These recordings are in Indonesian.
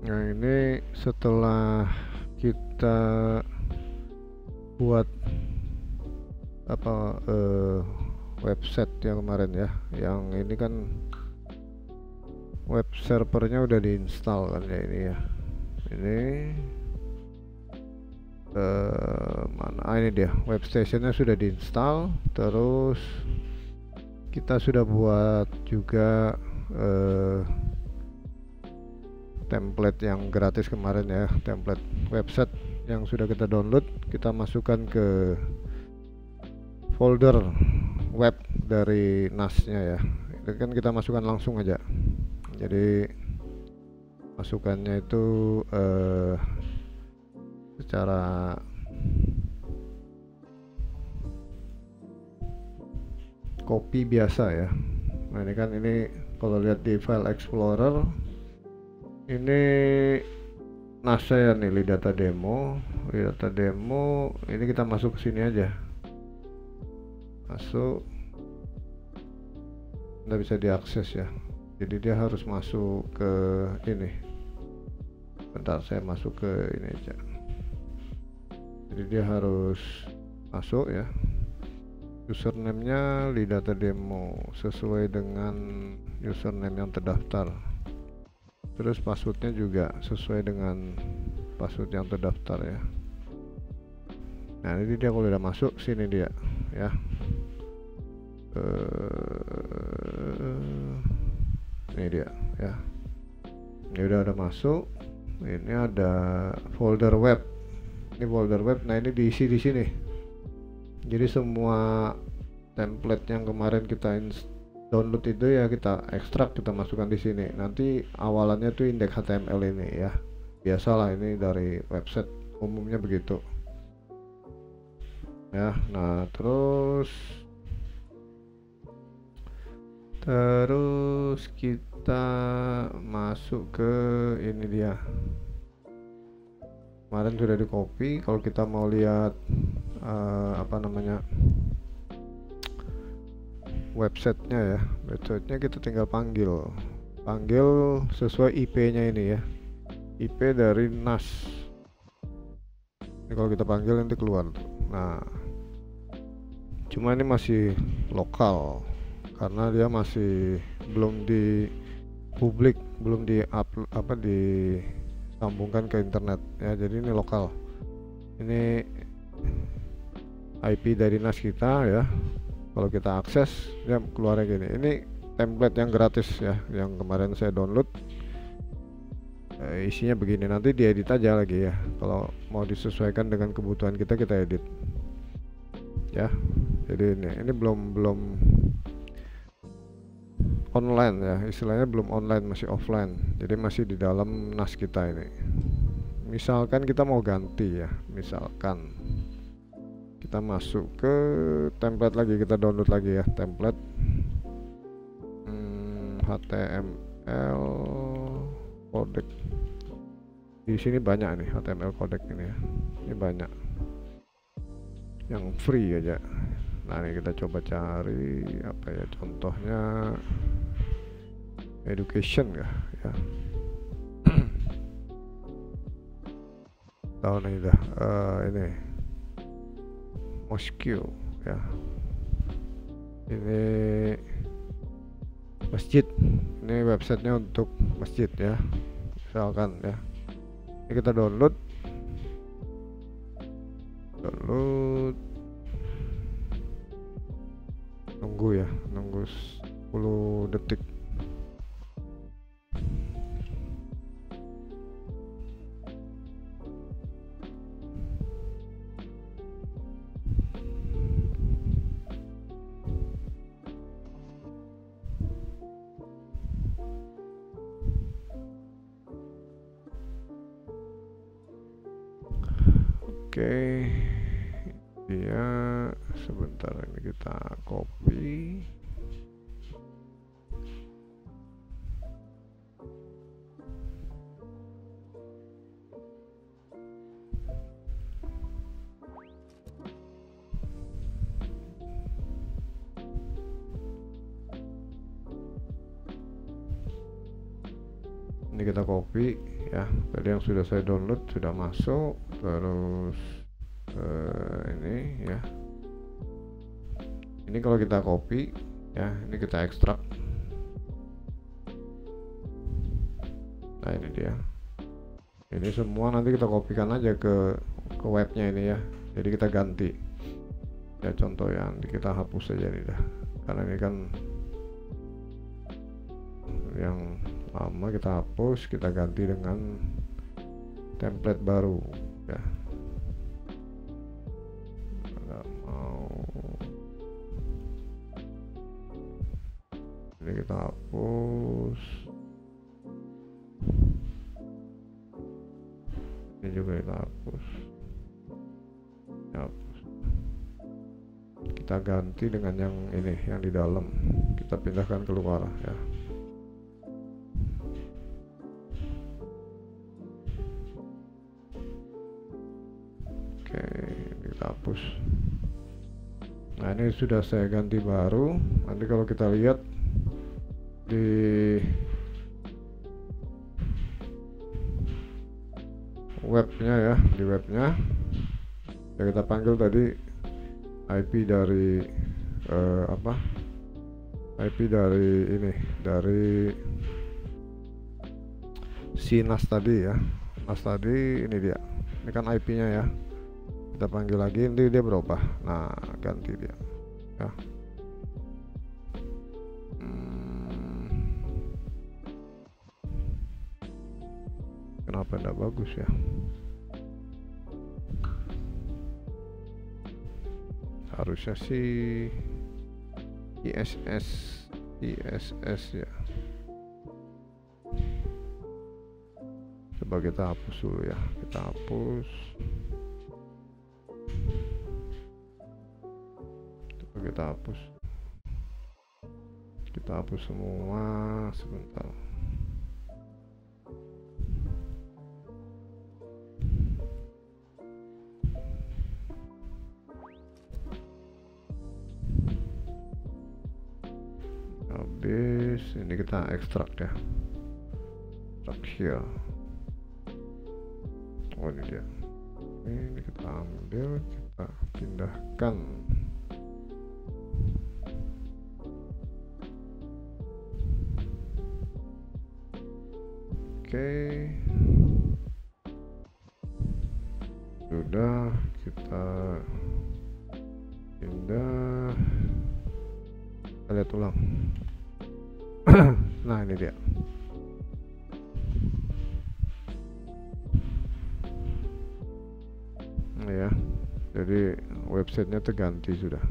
Nah, ini setelah kita buat apa website yang kemarin ya, yang ini kan web servernya udah diinstal kan ya, ini ya, ini mana ini dia, web stationnya sudah diinstal. Terus kita sudah buat juga template yang gratis kemarin ya, template website yang sudah kita download. Kita masukkan ke folder web dari NAS-nya ya. Itu kan kita masukkan langsung aja. Jadi masukannya itu secara copy biasa ya. Nah, ini kan, ini kalau lihat di file explorer, ini NAS saya nih, lidata demo, ini kita masuk ke sini aja. Masuk, nggak bisa diakses ya, jadi dia harus masuk ke ini. Bentar, saya masuk ke ini aja. Jadi dia harus masuk ya, username-nya lidata demo sesuai dengan username yang terdaftar. Terus passwordnya juga sesuai dengan password yang terdaftar ya. Nah, ini dia kalau udah masuk sini dia ya. Ini dia ya. Ini udah ada masuk. Ini ada folder web. Ini folder web. Nah, ini diisi di sini. Jadi semua template yang kemarin kita download itu ya kita ekstrak, kita masukkan di sini. Nanti awalannya tuh indeks HTML ini ya. Biasalah, ini dari website umumnya begitu. Ya, nah terus kita masuk ke ini dia. Kemarin sudah di copy. Kalau kita mau lihat apa namanya, websitenya ya, websitenya kita tinggal panggil sesuai IP-nya ini ya, IP dari NAS. Ini kalau kita panggil nanti keluar. Nah, cuma ini masih lokal karena dia masih belum di publik, belum di disambungkan ke internet ya. Jadi ini lokal, ini IP dari NAS kita ya. Kalau kita akses dia keluarnya gini. Ini template yang gratis ya, yang kemarin saya download. Isinya begini, nanti diedit aja lagi ya. Kalau mau disesuaikan dengan kebutuhan kita edit ya. Jadi ini belum online ya, istilahnya belum online, masih offline. Jadi masih di dalam NAS kita ini. Misalkan kita mau ganti ya, misalkan kita masuk ke template lagi, kita download lagi ya template HTML codec. Di sini banyak nih HTML codec ini ya, ini banyak yang free aja. Nah, ini kita coba cari apa ya, contohnya education ya. Tahun ini dah ini Moscow ya, ini masjid, ini websitenya untuk masjid ya, misalkan ya. Ini kita download nunggu ya, nunggu 10 detik. Oke, dia sebentar, ini kita copy. Ini kita copy ya. Tadi yang sudah saya download sudah masuk. Terus ini ya, ini kalau kita copy ya, ini kita ekstrak. Nah ini dia, ini semua nanti kita kopikan aja ke webnya ini ya. Jadi kita ganti ya, contoh yang kita hapus saja ini dah, karena ini kan yang lama kita hapus, kita ganti dengan template baru ya. Nggak mau ini, kita hapus. Ini juga kita hapus. Kita ganti dengan yang ini, yang di dalam kita pindahkan keluar ya. Oke, kita hapus. Nah ini sudah saya ganti baru. Nanti kalau kita lihat di webnya ya, di webnya ya, kita panggil tadi IP dari IP dari ini, dari si NAS tadi ya. NAS tadi ini dia, ini kan IP nya ya, kita panggil lagi, nanti dia berubah. Nah ganti dia ya. Kenapa enggak bagus ya? Harusnya sih ISS ya. Coba kita hapus dulu ya, kita hapus. Coba kita hapus semua sebentar. Habis ini kita ekstrak ya, ekstrak here. Oh ini dia, ini kita ambil, kita pindahkan. Oke, sudah, kita pindah, kita lihat ulang. Nah ini dia. Ya, jadi websitenya terganti sudah.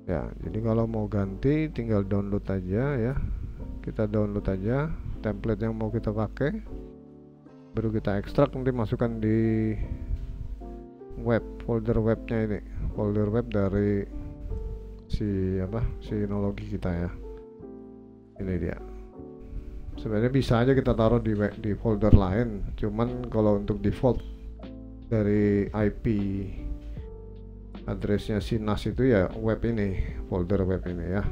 Ya, jadi kalau mau ganti tinggal download aja ya. Kita download aja template yang mau kita pakai, baru kita ekstrak, nanti masukkan di web, folder webnya ini, folder web dari si Synology kita ya. Ini dia. Sebenarnya bisa aja kita taruh di folder lain, cuman kalau untuk default dari IP addressnya si NAS itu ya web ini, folder web ini ya.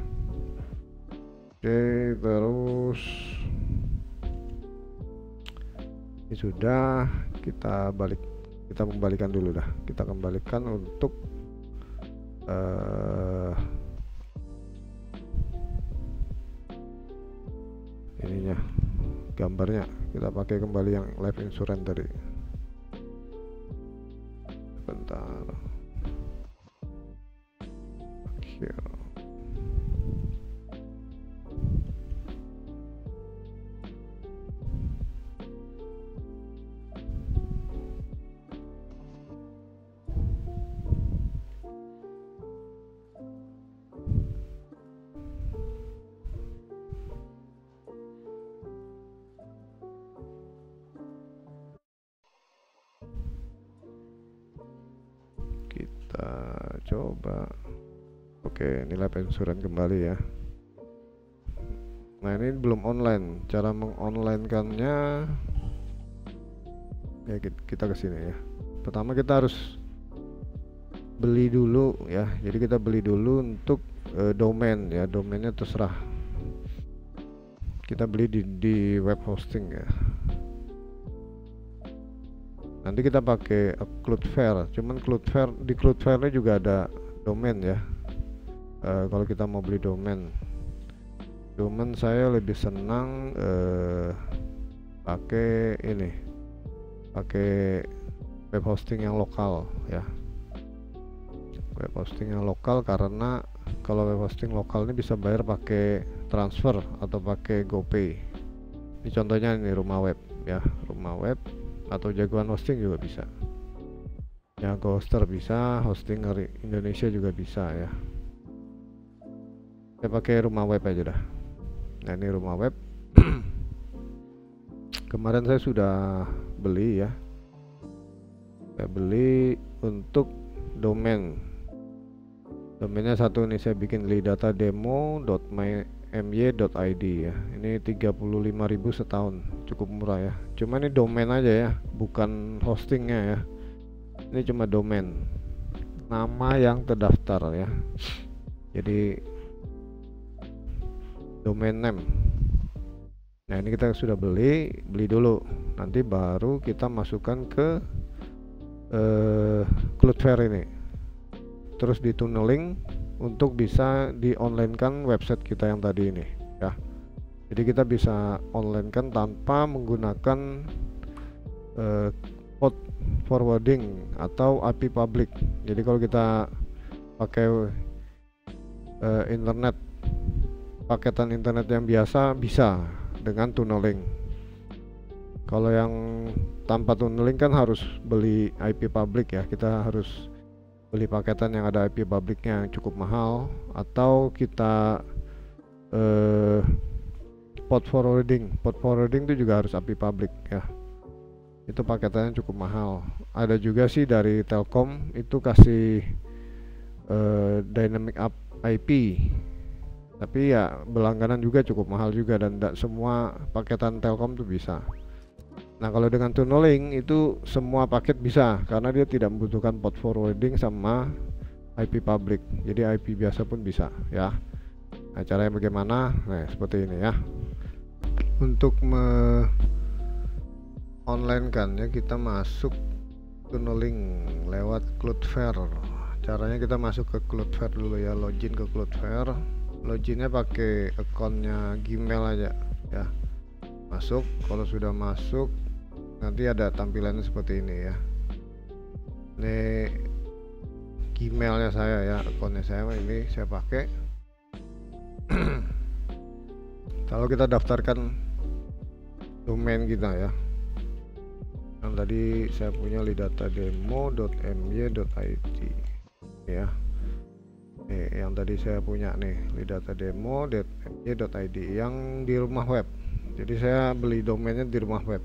Oke, terus ini sudah, kita kembalikan dulu dah. Kita kembalikan untuk ininya, gambarnya kita pakai kembali yang life insurance tadi. Bentar. Here. Kita coba. Oke, ini life insurance kembali ya. Nah ini belum online, cara mengonline-kannya ya, kita ke sini ya. Pertama kita harus beli dulu ya. Jadi kita beli dulu untuk domain ya, domainnya terserah kita beli di web hosting ya. Nanti kita pakai Cloudflare, cuman Cloudflare, di Cloudflare juga ada domain ya. Kalau kita mau beli domain, cuman saya lebih senang pakai ini, pakai web hosting yang lokal ya. Web hosting yang lokal, karena kalau web hosting lokal ini bisa bayar pakai transfer atau pakai GoPay. Ini contohnya ini Rumah Web ya, Rumah Web atau Jagoan Hosting juga bisa. Ya, Ghoster bisa, hosting dari Indonesia juga bisa ya. Saya pakai Rumah Web aja dah. Nah, ini Rumah Web. Kemarin saya sudah beli ya. Saya beli untuk domain. Domainnya satu nih, saya bikin lidata-demo.my.id ya. Ini 35.000 setahun, cukup murah ya. Cuma ini domain aja ya, bukan hostingnya ya. Ini cuma domain, nama yang terdaftar ya. Jadi domain name. Nah, ini kita sudah beli dulu. Nanti baru kita masukkan ke Cloudflare ini. Terus dituneling untuk bisa di-online-kan website kita yang tadi ini ya. Jadi kita bisa online-kan tanpa menggunakan port forwarding atau IP public. Jadi kalau kita pakai internet, paketan internet yang biasa bisa dengan tunneling. Kalau yang tanpa tunneling kan harus beli IP public ya. Kita harus beli paketan yang ada IP publicnya yang cukup mahal, atau kita port forwarding itu juga harus IP public ya. Itu paketannya cukup mahal. Ada juga sih dari Telkom itu kasih dynamic IP, tapi ya berlangganan juga cukup mahal juga, dan tidak semua paketan Telkom tuh bisa. Nah, kalau dengan tunneling itu semua paket bisa, karena dia tidak membutuhkan port forwarding sama IP public. Jadi IP biasa pun bisa ya. Nah, caranya bagaimana? Nah, seperti ini ya. Untuk online kan ya, kita masuk tunneling lewat Cloudflare. Caranya kita masuk ke Cloudflare dulu ya, login ke Cloudflare. Loginnya pakai akunnya Gmail aja ya. Masuk, kalau sudah masuk nanti ada tampilannya seperti ini ya. Ini Gmailnya saya ya, akunnya saya ini saya pakai. Kalau kita daftarkan domain kita ya, yang tadi saya punya lidata-demo.my.id ya. Nih, yang tadi saya punya nih lidata-demo.my.id yang di Rumah Web. Jadi saya beli domainnya di Rumah Web,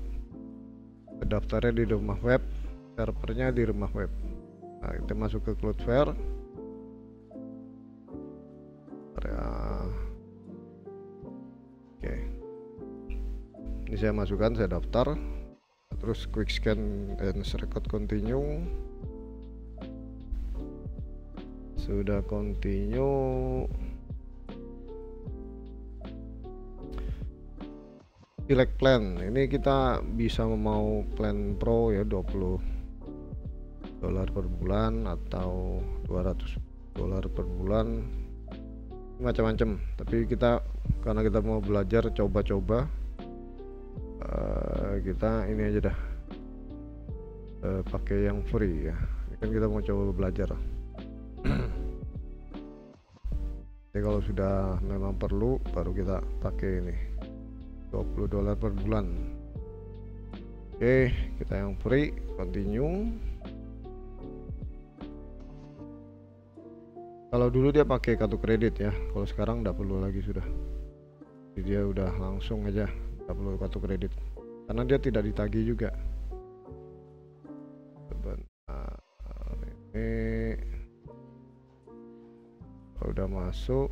daftarnya di Rumah Web, servernya di Rumah Web. Nah, kita masuk ke Cloudflare ya. Oke, ini saya masukkan, saya daftar, terus quick scan and record continue. Sudah continue, select plan. Ini kita bisa mau plan pro ya, $20 per bulan atau $200 per bulan, macam-macam. Tapi kita karena kita mau belajar coba-coba, kita ini aja dah, pakai yang free ya. Ini kan kita mau coba belajar. Jadi kalau sudah memang perlu baru kita pakai ini $20 per bulan. Oke, kita yang free, continue. Kalau dulu dia pakai kartu kredit ya, kalau sekarang nggak perlu lagi sudah. Jadi dia udah langsung aja, nggak perlu kartu kredit karena dia tidak ditagih juga. Sebentar, ini kalau udah masuk,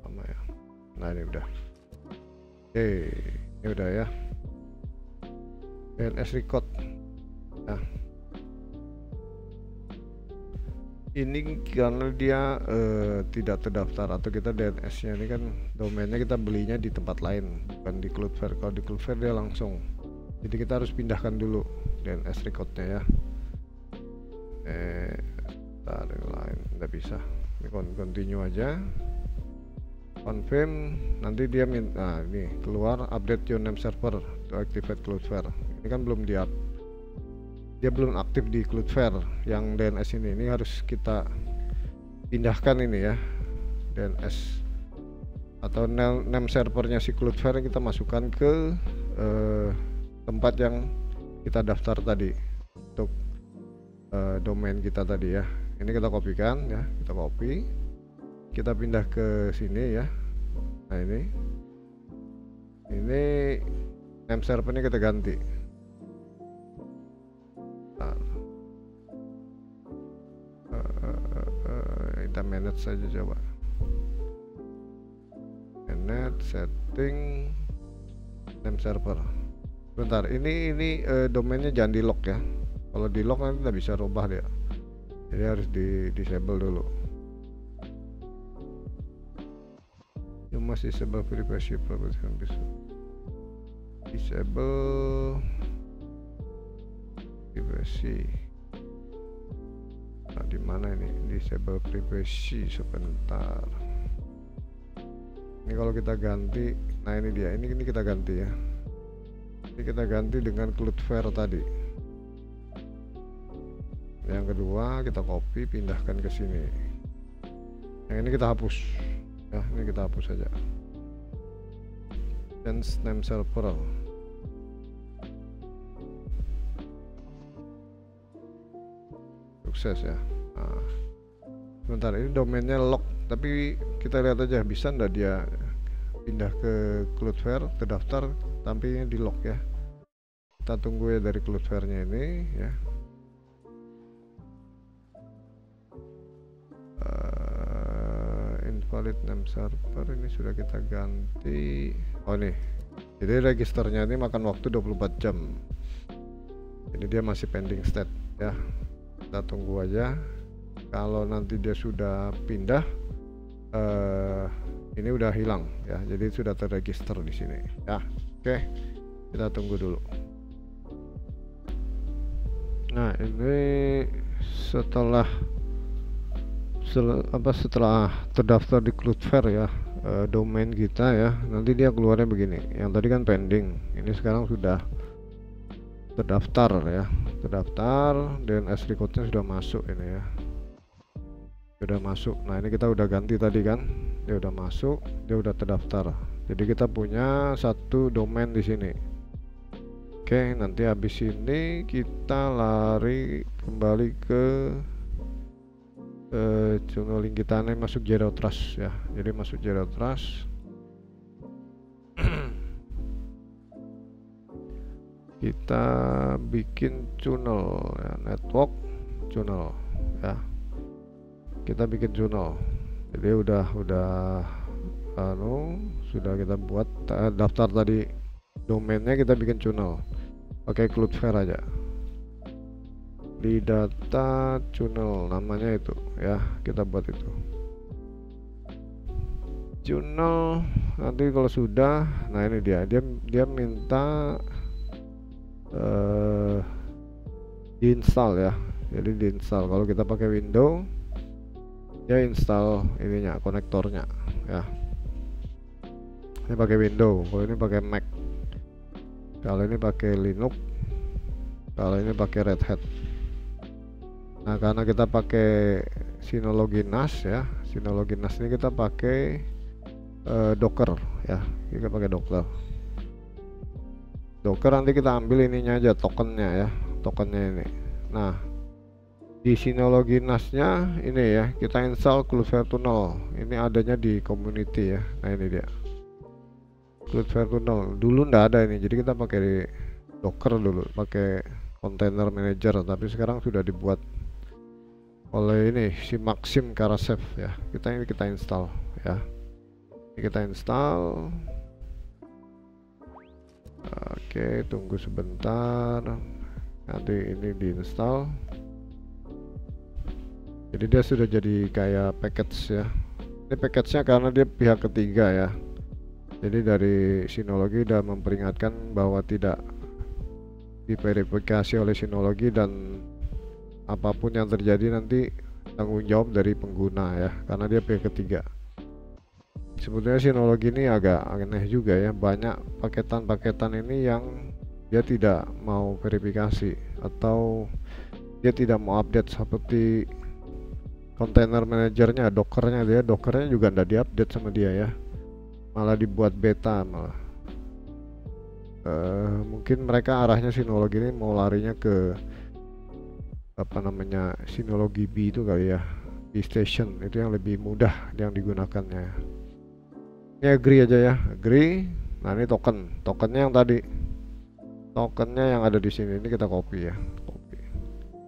sama ya. Nah, ini udah. Oke, ini udah ya. PNS record. ini karena dia tidak terdaftar atau kita DNS-nya ini kan domainnya kita belinya di tempat lain, bukan di Cloudflare. Kalau di Cloudflare dia langsung, jadi kita harus pindahkan dulu DNS recordnya ya. Tarik lain nggak bisa, ini continue aja, confirm. Nanti dia minta, nah ini keluar update your name server to activate Cloudflare. Ini kan belum dia belum aktif di Cloudflare yang DNS ini harus kita pindahkan ini ya, DNS atau name servernya si Cloudflare kita masukkan ke tempat yang kita daftar tadi untuk domain kita tadi ya. Ini kita kopikan ya, kita copy, kita pindah ke sini ya. Nah ini name servernya kita ganti. Kita manage saja, coba manage setting name server. Bentar, ini domainnya jangan di lock ya. Kalau di lock nanti nggak bisa rubah dia, jadi harus di disable dulu. You must disable privacy disable privacy. Nah, di mana ini disable privacy? Sebentar. Ini kalau kita ganti, nah ini dia, ini kita ganti ya. Ini kita ganti dengan Cloudflare tadi. Yang kedua kita copy, pindahkan ke sini. Yang ini kita hapus. Ya, ini kita hapus saja. Change name server. Sukses ya. Nah, sebentar, ini domainnya lock, tapi kita lihat aja bisa ndak dia pindah ke Cloudflare, terdaftar tapi di lock ya. Kita tunggu ya dari Cloudflare-nya ini ya. Invalid name server ini sudah kita ganti. Oh nih, jadi registernya ini makan waktu 24 jam. Ini dia masih pending state ya. Kita tunggu aja. Kalau nanti dia sudah pindah, ini udah hilang ya, jadi sudah terregister di sini ya. Oke, kita tunggu dulu. Nah ini setelah terdaftar di Cloudflare ya, domain kita ya, nanti dia keluarnya begini. Yang tadi kan pending, ini sekarang sudah terdaftar ya, terdaftar, DNS recordnya sudah masuk ini ya, sudah masuk. Nah ini kita udah ganti tadi kan, dia udah masuk, dia udah terdaftar. Jadi kita punya satu domain di sini. Oke, nanti habis ini kita lari kembali ke journaling kita nih, masuk Zero Trust ya. Jadi masuk Zero Trust. Kita bikin journal ya, network journal ya. Kita bikin journal. Jadi udah sudah kita buat daftar tadi domainnya, kita bikin journal pakai Cloudflare aja. Di data journal namanya itu ya, kita buat itu journal. Nanti kalau sudah, nah ini dia minta diinstal ya. Jadi diinstal, kalau kita pakai Windows dia install ininya, konektornya ya. Ini pakai Windows, kalau ini pakai Mac, kalau ini pakai Linux, kalau ini pakai Red Hat. Nah karena kita pakai Synology NAS ya, Synology NAS ini kita pakai Docker ya, kita pakai Docker. Nanti kita ambil ininya aja, tokennya ya, tokennya ini. Nah di Synology NAS-nya ini ya, kita install Cloudflare Tunnel. Ini adanya di community ya. Nah ini dia Cloudflare Tunnel. Dulu ndak ada ini, jadi kita pakai Docker dulu, pakai Container Manager, tapi sekarang sudah dibuat oleh ini si Maxim Karasev ya. Kita install ya. Ini kita install. Oke, tunggu sebentar. Nanti ini diinstal. Jadi dia sudah jadi kayak package ya. Ini package-nya karena dia pihak ketiga ya. Jadi dari Synology udah memperingatkan bahwa tidak diverifikasi oleh Synology, dan apapun yang terjadi nanti tanggung jawab dari pengguna ya, karena dia pihak ketiga. Sebetulnya Synology ini agak aneh juga ya, banyak paketan-paketan ini yang dia tidak mau verifikasi atau dia tidak mau update, seperti container manajernya, dockernya juga tidak diupdate sama dia ya, malah dibuat beta malah. Mungkin mereka arahnya Synology ini mau larinya ke apa namanya, Synology B itu kali ya, B station itu yang lebih mudah yang digunakannya. Ini agree aja ya, agree. Nah ini tokennya yang tadi, tokennya yang ada di sini, ini kita copy ya,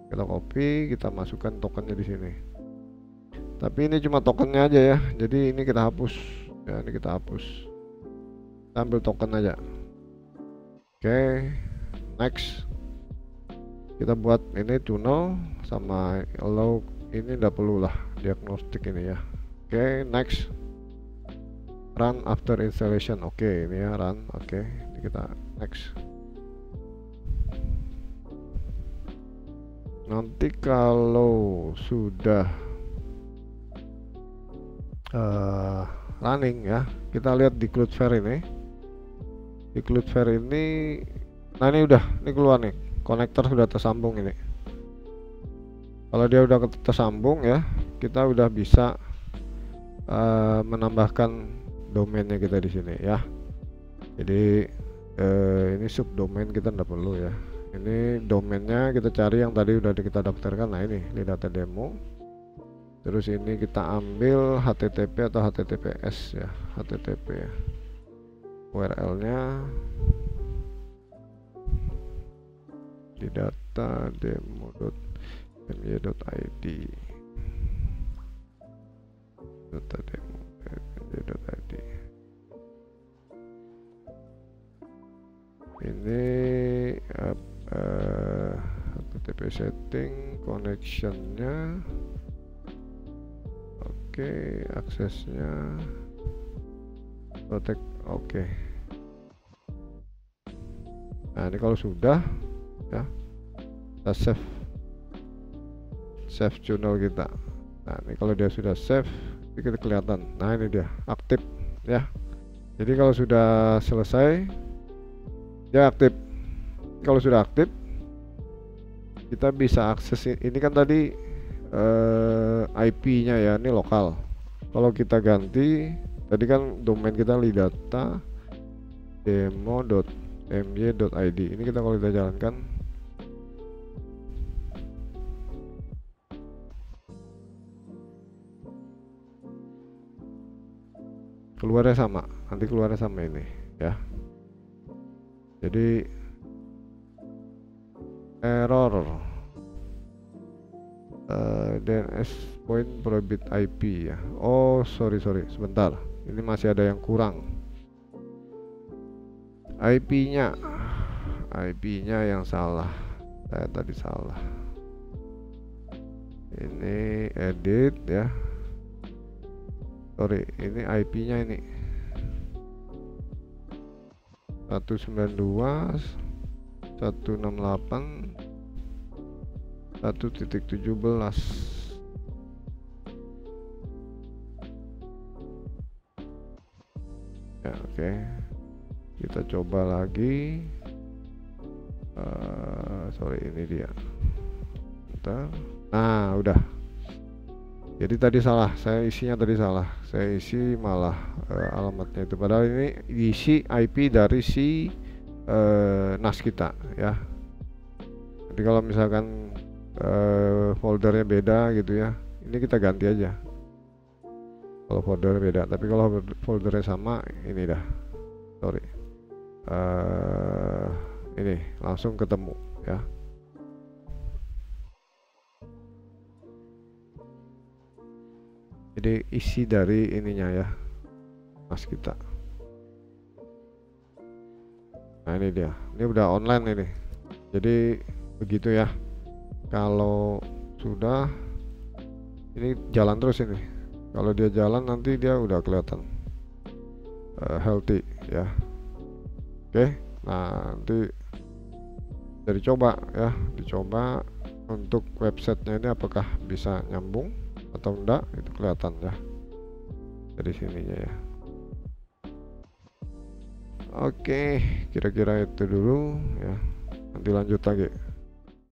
kita masukkan tokennya di sini. Tapi ini cuma tokennya aja ya, jadi ini kita hapus ya, ini kita hapus, kita ambil token aja. Oke, next. Kita buat ini tunnel sama allow, ini udah perlu lah diagnostik ini ya. Oke, next. Run after installation. Oke, ini ya run. Oke, ini kita next. Nanti kalau sudah running ya, kita lihat di Cloudflare ini. Di Cloudflare ini, nah ini udah, ini keluar nih, konektor sudah tersambung ini. Kalau dia udah tersambung ya, kita udah bisa menambahkan domainnya kita di sini ya. Jadi ini subdomain kita nggak perlu ya. Ini domainnya kita cari yang tadi udah kita daftarkan. Nah ini data demo. Terus ini kita ambil HTTP atau HTTPS ya, HTTP ya. URL-nya di data demo.my.id, data demo.my.id. Ini HTTP setting, connectionnya, oke, aksesnya, protect, oke. Nah ini kalau sudah ya, kita save channel kita. Nah ini kalau dia sudah save, ini kita kelihatan. Nah ini dia aktif ya. Jadi kalau sudah selesai dia aktif. Kalau sudah aktif, kita bisa akses. Ini kan tadi IP-nya ya, ini lokal. Kalau kita ganti, tadi kan domain kita lidata demo.my.id. Ini kita kalau kita jalankan, keluarnya sama, nanti keluarnya sama ini ya. Jadi error DNS point probit IP ya. Oh sorry sebentar, ini masih ada yang kurang. IP-nya yang salah, saya tadi salah. Ini edit ya, sorry, ini IP-nya ini 192.168.1.17. ya, oke. Kita coba lagi. Sorry, ini dia. Bentar. Nah udah, jadi tadi salah, saya isinya tadi salah, saya isi malah alamatnya itu, padahal ini isi IP dari si NAS kita ya. Jadi kalau misalkan foldernya beda gitu ya, ini kita ganti aja kalau foldernya beda. Tapi kalau foldernya sama, ini dah, sorry, ini langsung ketemu ya. Jadi isi dari ininya ya, NAS kita. Nah ini dia, ini udah online ini. Jadi begitu ya. Kalau sudah Ini jalan terus ini. Kalau dia jalan nanti dia udah kelihatan healthy ya. Oke, nah nanti jadi coba ya, dicoba untuk websitenya ini apakah bisa nyambung atau enggak, itu kelihatan ya dari sininya ya. Oke, kira-kira itu dulu ya, nanti lanjut lagi.